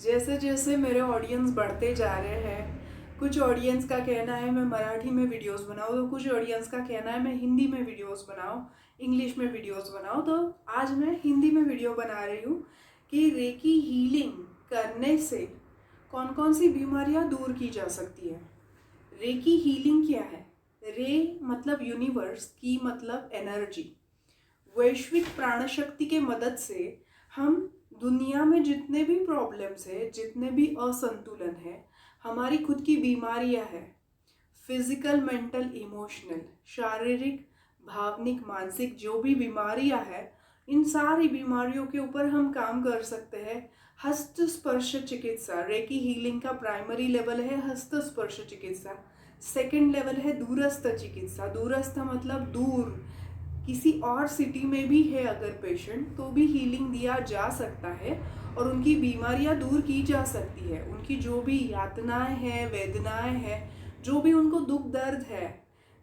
जैसे जैसे मेरे ऑडियंस बढ़ते जा रहे हैं, कुछ ऑडियंस का कहना है मैं मराठी में वीडियोस बनाऊँ, तो कुछ ऑडियंस का कहना है मैं हिंदी में वीडियोस बनाऊँ, इंग्लिश में वीडियोस बनाऊँ। तो आज मैं हिंदी में वीडियो बना रही हूँ कि रेकी हीलिंग करने से कौन कौन सी बीमारियाँ दूर की जा सकती है। रेकी हीलिंग क्या है? रे मतलब यूनिवर्स, की मतलब एनर्जी। वैश्विक प्राणशक्ति के मदद से हम दुनिया में जितने भी प्रॉब्लम्स है, जितने भी असंतुलन है, हमारी खुद की बीमारियां हैं, फिजिकल, मेंटल, इमोशनल, शारीरिक, भावनिक, मानसिक, जो भी बीमारियां हैं, इन सारी बीमारियों के ऊपर हम काम कर सकते हैं। हस्त स्पर्श चिकित्सा, रेकी हीलिंग का प्राइमरी लेवल है हस्त स्पर्श चिकित्सा। सेकंड लेवल है दूरस्थ चिकित्सा। दूरस्थ मतलब दूर, किसी और सिटी में भी है अगर पेशेंट, तो भी हीलिंग दिया जा सकता है और उनकी बीमारियां दूर की जा सकती है। उनकी जो भी यातनाएं हैं, वेदनाएं हैं, जो भी उनको दुख दर्द है,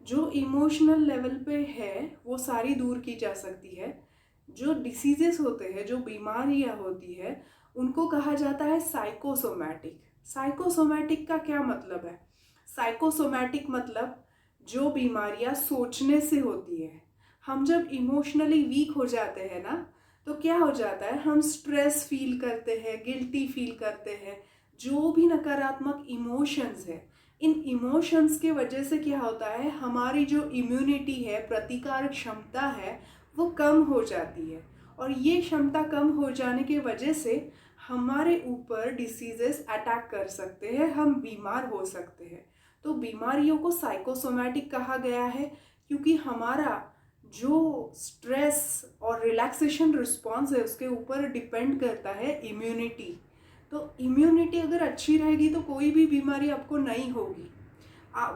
जो इमोशनल लेवल पे है, वो सारी दूर की जा सकती है। जो डिसीजेस होते हैं, जो बीमारियां होती है, उनको कहा जाता है साइकोसोमैटिक। साइकोसोमैटिक का क्या मतलब है? साइकोसोमैटिक मतलब जो बीमारियां सोचने से होती है। हम जब इमोशनली वीक हो जाते हैं ना, तो क्या हो जाता है, हम स्ट्रेस फील करते हैं, गिल्टी फील करते हैं। जो भी नकारात्मक इमोशंस है, इन इमोशंस के वजह से क्या होता है, हमारी जो इम्यूनिटी है, प्रतिकार क्षमता है, वो कम हो जाती है। और ये क्षमता कम हो जाने के वजह से हमारे ऊपर डिसीजेस अटैक कर सकते हैं, हम बीमार हो सकते हैं। तो बीमारियों को साइकोसोमैटिक कहा गया है क्योंकि हमारा जो स्ट्रेस और रिलैक्सेशन रिस्पॉन्स है, उसके ऊपर डिपेंड करता है इम्यूनिटी। तो इम्यूनिटी अगर अच्छी रहेगी तो कोई भी बीमारी आपको नहीं होगी।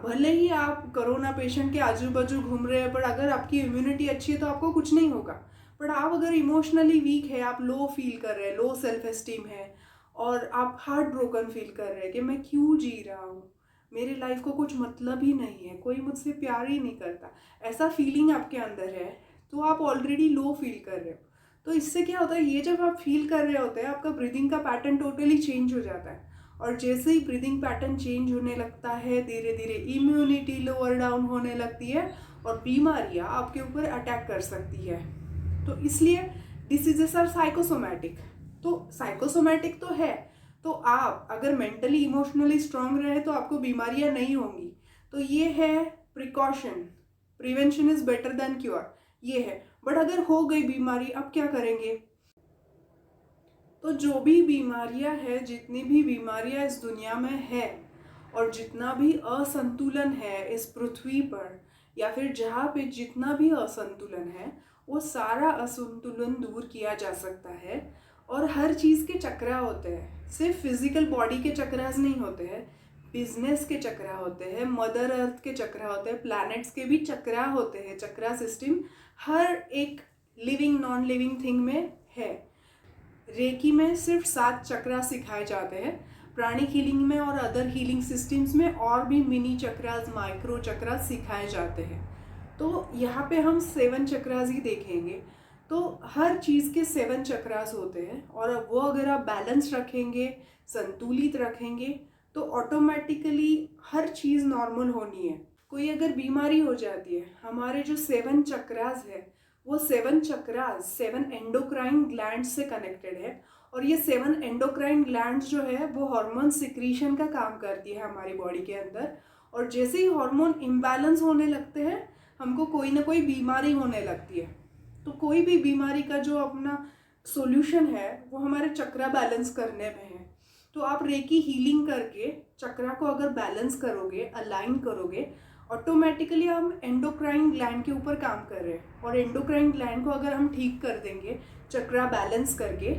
भले ही आप कोरोना पेशेंट के आजू बाजू घूम रहे हैं, पर अगर आपकी इम्यूनिटी अच्छी है तो आपको कुछ नहीं होगा। पर आप अगर इमोशनली वीक है, आप लो फील कर रहे हैं, लो सेल्फ एस्टीम है, और आप हार्ट ब्रोकन फील कर रहे हैं कि मैं क्यों जी रहा हूँ, मेरी लाइफ को कुछ मतलब ही नहीं है, कोई मुझसे प्यार ही नहीं करता, ऐसा फीलिंग आपके अंदर है, तो आप ऑलरेडी लो फील कर रहे हो। तो इससे क्या होता है, ये जब आप फील कर रहे होते हैं, आपका ब्रीदिंग का पैटर्न टोटली चेंज हो जाता है। और जैसे ही ब्रीदिंग पैटर्न चेंज होने लगता है, धीरे धीरे इम्यूनिटी लोअर डाउन होने लगती है और बीमारियां आपके ऊपर अटैक कर सकती है। तो इसलिए डिसीजेस आर साइकोसोमैटिक। तो साइकोसोमैटिक तो है, तो आप अगर मेंटली इमोशनली स्ट्रांग रहे तो आपको बीमारियां नहीं होंगी। तो ये है precaution, prevention is better than cure, ये है। बट अगर हो गई बीमारी, अब क्या करेंगे? तो जो भी बीमारियां हैं, जितनी भी बीमारियां इस दुनिया में है, और जितना भी असंतुलन है इस पृथ्वी पर, या फिर जहाँ पे जितना भी असंतुलन है, वो सारा असंतुलन दूर किया जा सकता है। और हर चीज़ के चक्रा होते हैं, सिर्फ फिजिकल बॉडी के चक्रास नहीं होते हैं, बिजनेस के चक्रा होते हैं, मदर अर्थ के चक्रा होते हैं, प्लैनेट्स के भी चक्रा होते हैं। चक्रा सिस्टम हर एक लिविंग नॉन लिविंग थिंग में है। रेकी में सिर्फ 7 चक्रा सिखाए जाते हैं। प्राणिक हीलिंग में और अदर हीलिंग सिस्टम्स में और भी मिनी चक्रास, माइक्रो चक्रास सिखाए जाते हैं। तो यहाँ पे हम 7 चक्रास ही देखेंगे। तो हर चीज़ के 7 चक्रास होते हैं, और वो अगर आप बैलेंस रखेंगे, संतुलित रखेंगे, तो ऑटोमेटिकली हर चीज़ नॉर्मल होनी है। कोई अगर बीमारी हो जाती है, हमारे जो 7 चक्रास है, वो 7 चक्रास 7 एंडोक्राइन ग्लैंड से कनेक्टेड है। और ये 7 एंडोक्राइन ग्लैंड जो है, वो हार्मोन सिक्रीशन का काम करती है हमारी बॉडी के अंदर। और जैसे ही हार्मोन इम्बैलेंस होने लगते हैं, हमको कोई ना कोई बीमारी होने लगती है। तो कोई भी बीमारी का जो अपना सॉल्यूशन है, वो हमारे चक्रा बैलेंस करने में है। तो आप रेकी हीलिंग करके चक्रा को अगर बैलेंस करोगे, अलाइन करोगे, ऑटोमेटिकली हम एंडोक्राइन ग्लैंड के ऊपर काम कर रहे हैं। और एंडोक्राइन ग्लैंड को अगर हम ठीक कर देंगे चक्रा बैलेंस करके,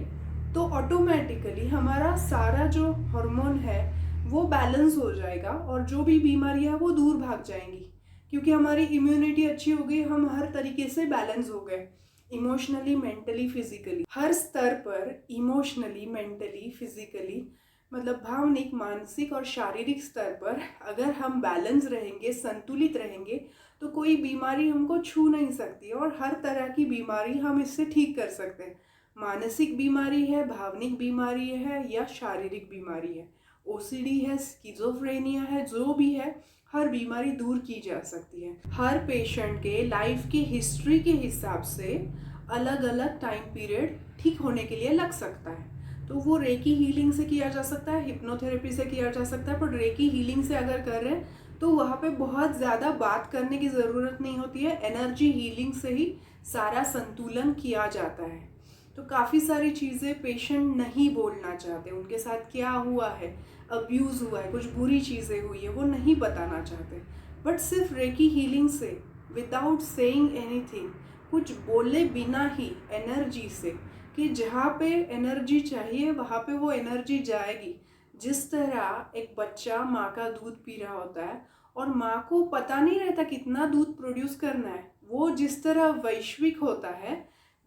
तो ऑटोमेटिकली हमारा सारा जो हार्मोन है वो बैलेंस हो जाएगा, और जो भी बीमारियां वो दूर भाग जाएंगी, क्योंकि हमारी इम्यूनिटी अच्छी हो गई, हम हर तरीके से बैलेंस हो गए, इमोशनली, मेंटली, फिजिकली, हर स्तर पर इमोशनली, मेंटली, फिजिकली, मतलब भावनिक, मानसिक और शारीरिक स्तर पर अगर हम बैलेंस रहेंगे, संतुलित रहेंगे, तो कोई बीमारी हमको छू नहीं सकती, और हर तरह की बीमारी हम इससे ठीक कर सकते हैं। मानसिक बीमारी है, भावनिक बीमारी है या शारीरिक बीमारी है, ओसीडी है, स्किज़ोफ्रेनिया है, जो भी है, हर बीमारी दूर की जा सकती है। हर पेशेंट के लाइफ की हिस्ट्री के हिसाब से अलग अलग टाइम पीरियड ठीक होने के लिए लग सकता है। तो वो रेकी हीलिंग से किया जा सकता है, हिप्नोथेरेपी से किया जा सकता है, पर रेकी हीलिंग से अगर कर रहे हैं तो वहाँ पे बहुत ज़्यादा बात करने की ज़रूरत नहीं होती है। एनर्जी हीलिंग से ही सारा संतुलन किया जाता है। तो काफ़ी सारी चीज़ें पेशेंट नहीं बोलना चाहते, उनके साथ क्या हुआ है, अब्यूज़ हुआ है, कुछ बुरी चीज़ें हुई है, वो नहीं बताना चाहते। बट सिर्फ रेकी हीलिंग से, विदाउट सेइंग एनीथिंग, कुछ बोले बिना ही एनर्जी से, कि जहाँ पे एनर्जी चाहिए वहाँ पे वो एनर्जी जाएगी। जिस तरह एक बच्चा माँ का दूध पी रहा होता है और माँ को पता नहीं रहता कितना दूध प्रोड्यूस करना है, वो जिस तरह वैश्विक होता है,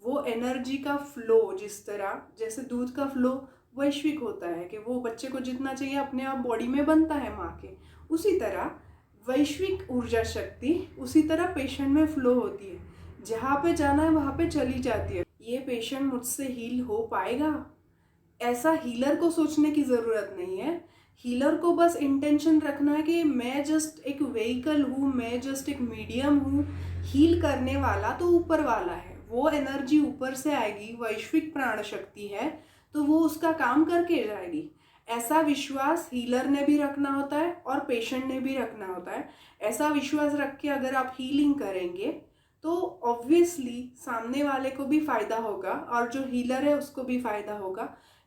वो एनर्जी का फ्लो जिस तरह, जैसे दूध का फ्लो वैश्विक होता है कि वो बच्चे को जितना चाहिए अपने आप बॉडी में बनता है माँ के, उसी तरह वैश्विक ऊर्जा शक्ति उसी तरह पेशेंट में फ्लो होती है। जहाँ पे जाना है वहाँ पे चली जाती है। ये पेशेंट मुझसे हील हो पाएगा, ऐसा हीलर को सोचने की ज़रूरत नहीं है। हीलर को बस इंटेंशन रखना है कि मैं जस्ट एक व्हीकल हूँ, मैं जस्ट एक मीडियम हूँ। हील करने वाला तो ऊपर वाला है, वो एनर्जी ऊपर से आएगी, वैश्विक प्राण शक्ति है, तो वो उसका काम करके जाएगी। ऐसा विश्वास हीलर ने भी रखना होता है और पेशेंट ने भी रखना होता है। ऐसा विश्वास रख के अगर आप हीलिंग करेंगे तो ऑब्वियसली सामने वाले को भी फ़ायदा होगा और जो हीलर है उसको भी फ़ायदा होगा।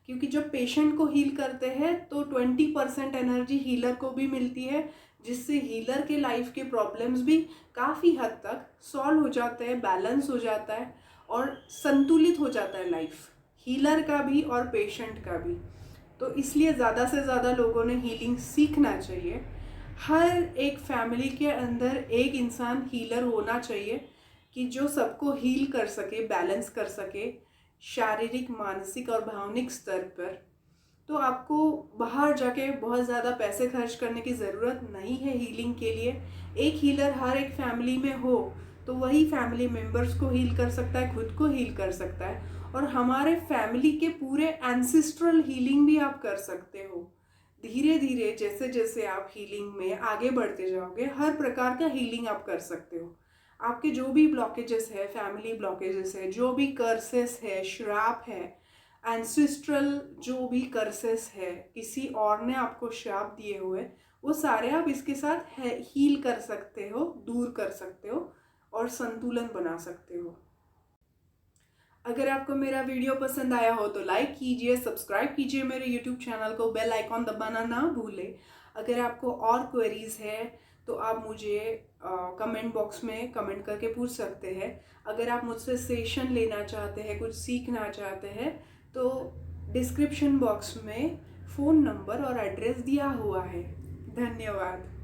क्योंकि जब पेशेंट को हील करते हैं तो 20% एनर्जी हीलर को भी मिलती है, जिससे हीलर के लाइफ के प्रॉब्लम्स भी काफ़ी हद तक सॉल्व हो जाते हैं, बैलेंस हो जाता है और संतुलित हो जाता है लाइफ, हीलर का भी और पेशेंट का भी। तो इसलिए ज़्यादा से ज़्यादा लोगों ने हीलिंग सीखना चाहिए। हर एक फैमिली के अंदर एक इंसान हीलर होना चाहिए कि जो सबको हील कर सके, बैलेंस कर सके शारीरिक, मानसिक और भावनिक स्तर पर। तो आपको बाहर जाके बहुत ज़्यादा पैसे खर्च करने की ज़रूरत नहीं है हीलिंग के लिए। एक हीलर हर एक फैमिली में हो तो वही फैमिली मेम्बर्स को हील कर सकता है, खुद को हील कर सकता है, और हमारे फैमिली के पूरे एंसिस्ट्रल हीलिंग भी आप कर सकते हो। धीरे धीरे जैसे जैसे आप हीलिंग में आगे बढ़ते जाओगे, हर प्रकार का हीलिंग आप कर सकते हो। आपके जो भी ब्लॉकेजेस है, फैमिली ब्लॉकेजेस है, जो भी कर्सेस है, श्राप है, एंसिस्ट्रल जो भी कर्सेस है, किसी और ने आपको श्राप दिए हुए, वो सारे आप इसके साथ हील कर सकते हो, दूर कर सकते हो और संतुलन बना सकते हो। अगर आपको मेरा वीडियो पसंद आया हो तो लाइक कीजिए, सब्सक्राइब कीजिए मेरे यूट्यूब चैनल को, बेल आइकॉन दबाना ना भूलें। अगर आपको और क्वेरीज है तो आप मुझे कमेंट बॉक्स में कमेंट करके पूछ सकते हैं। अगर आप मुझसे सेशन लेना चाहते हैं, कुछ सीखना चाहते हैं, तो डिस्क्रिप्शन बॉक्स में फ़ोन नंबर और एड्रेस दिया हुआ है। धन्यवाद।